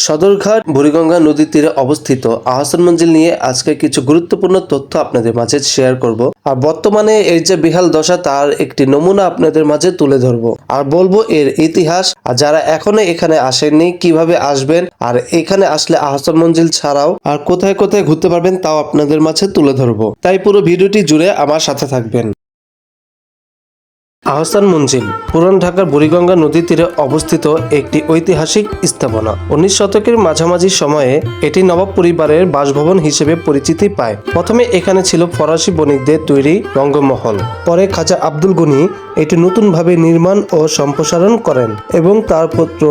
সদরঘাট বুড়িগঙ্গা নদীর তীরে অবস্থিত আহসান মঞ্জিল নিয়ে আজকে কিছু গুরুত্বপূর্ণ তথ্য আপনাদের মাঝে শেয়ার করব। আর বর্তমানে এর যে বিহাল দশা তার একটি নমুনা আপনাদের মাঝে তুলে ধরবো আর বলবো এর ইতিহাস, আর যারা এখনো এখানে আসেননি কিভাবে আসবেন, আর এখানে আসলে আহসান মঞ্জিল ছাড়াও আর কোথায় কোথায় ঘুরতে পারবেন তাও আপনাদের মাঝে তুলে ধরবো। তাই পুরো ভিডিওটি জুড়ে আমার সাথে থাকবেন। আহসান মঞ্জিল পুরান ঢাকার বুড়িগঙ্গা নদীর তীরে অবস্থিত একটি ঐতিহাসিক স্থাপনা। 19 শতকের মাঝামাঝি সময়ে এটি নবাব পরিবারের বাসভবন হিসেবে পরিচিতি পায়। প্রথমে এখানে ছিল ফরাসি বণিকদের তৈরি রঙ্গমহল। পরে খাজা আব্দুল গনি এটি নতুনভাবে নির্মাণ ও সম্প্রসারণ করেন এবং তার পুত্র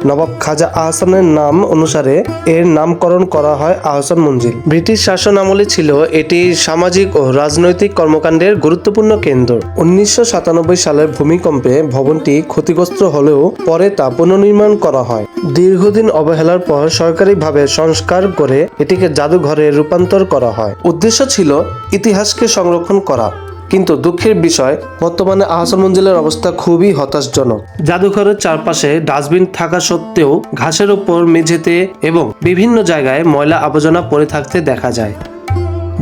নবাব খাজা আহসানের নাম অনুসারে এর নামকরণ করা হয় আহসান মঞ্জিল। ব্রিটিশ শাসন আমলে ছিল এটি সামাজিক ও রাজনৈতিক কর্মকাণ্ডের গুরুত্বপূর্ণ কেন্দ্র। 1997 সালের ভূমিকম্পে ভবনটি ক্ষতিগ্রস্ত হলেও পরে তা পুনর্নির্মাণ করা হয়। দীর্ঘদিন অবহেলার পর সরকারিভাবে সংস্কার করে এটিকে জাদুঘরে রূপান্তর করা হয়। উদ্দেশ্য ছিল ইতিহাসকে সংরক্ষণ করা, কিন্তু দুঃখের বিষয় বর্তমানে আহসান মঞ্জিলের অবস্থা খুবই হতাশজনক। জাদুঘরের চারপাশে ডাস্টবিন থাকা সত্ত্বেও ঘাসের উপর, মেঝেতে এবং বিভিন্ন জায়গায় ময়লা আবর্জনা পড়ে থাকতে দেখা যায়।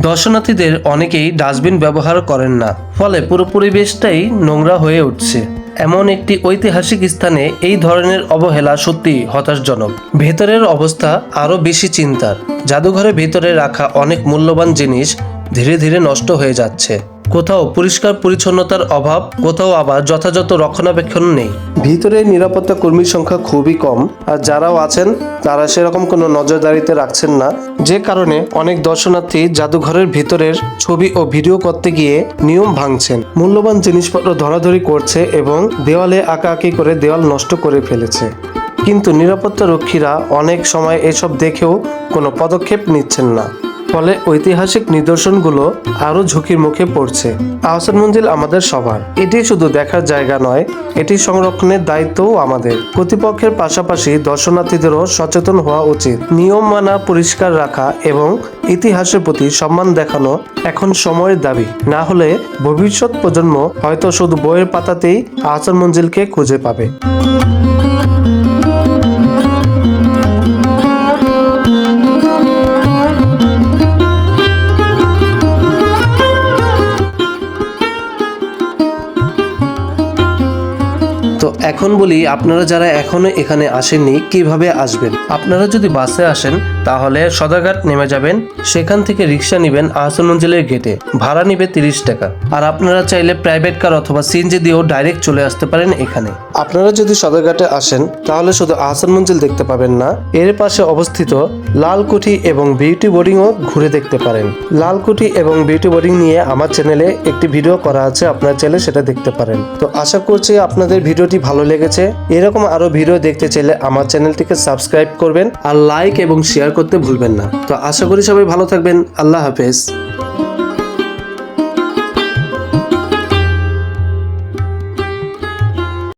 দর্শনার্থীদের অনেকেই ডাস্টবিন ব্যবহার করেন না, ফলে পুরো পরিবেশটাই নোংরা হয়ে উঠছে। এমন একটি ঐতিহাসিক স্থানে এই ধরনের অবহেলা সত্যি হতাশজনক। ভেতরের অবস্থা আরো বেশি চিন্তার। জাদুঘরের ভেতরে রাখা অনেক মূল্যবান জিনিস ধীরে ধীরে নষ্ট হয়ে যাচ্ছে। কোথাও পরিষ্কার পরিচ্ছন্নতার অভাব, কোথাও আবার যথাযথ রক্ষণাবেক্ষণ নেই। ভিতরে নিরাপত্তা কর্মীর সংখ্যা খুবই কম, আর যারাও আছেন তারা সেরকম কোনো নজরদারিতে রাখছেন না, যে কারণে অনেক দর্শনার্থী জাদুঘরের ভিতরের ছবি ও ভিডিও করতে গিয়ে নিয়ম ভাঙছেন, মূল্যবান জিনিসপত্র ধরাধরি করছে এবং দেওয়ালে আঁকাআঁকি করে দেওয়াল নষ্ট করে ফেলেছে। কিন্তু নিরাপত্তা রক্ষীরা অনেক সময় এসব দেখেও কোনো পদক্ষেপ নিচ্ছেন না, ফলে ঐতিহাসিক নিদর্শনগুলো আরো ঝুঁকির মুখে পড়ছে। আহসান মঞ্জিল আমাদের সবার, এটি শুধু দেখার জায়গা নয়, এটি সংরক্ষণের দায়িত্বও আমাদের। কর্তৃপক্ষের পাশাপাশি দর্শনার্থীদেরও সচেতন হওয়া উচিত। নিয়ম মানা, পরিষ্কার রাখা এবং ইতিহাসের প্রতি সম্মান দেখানো এখন সময়ের দাবি। না হলে ভবিষ্যৎ প্রজন্ম হয়তো শুধু বইয়ের পাতাতেই আহসান মঞ্জিলকে খুঁজে পাবে। তো এখন বলি, আপনারা যারা এখনো এখানে আসেননি কিভাবে আসবেন। আপনারা যদি বাসে আসেন তাহলে সদরঘাট নেমে যাবেন, সেখান থেকে রিক্সা নেবেন আহসান মঞ্জিলের গেটে, ভাড়া নিবে 30 টাকা। আর আপনারা চাইলে প্রাইভেট কার অথবা সিএনজি দিয়েও ডাইরেক্ট চলে আসতে পারেন এখানে। আপনারা যদি সদরঘাটে আসেন তাহলে শুধু আহসান মঞ্জিল দেখতে পাবেন না, এর পাশে অবস্থিত লালকুঠি এবং বিউটি বোর্ডিংও ঘুরে দেখতে পারেন। লালকুঠি এবং বিউটি বোর্ডিং নিয়ে আমার চ্যানেলে একটি ভিডিও করা আছে, আপনারা চাইলে সেটা দেখতে পারেন। তো আশা করছি আপনাদের ভিডিওটি ভালো লেগেছে। এরকম আরো ভিডিও দেখতে চাইলে আমার চ্যানেলটিকে সাবস্ক্রাইব করবেন আর লাইক এবং শেয়ার করতে ভুলবেন না। তো আশা করি সবাই ভালো থাকবেন। আল্লাহ হাফেজ।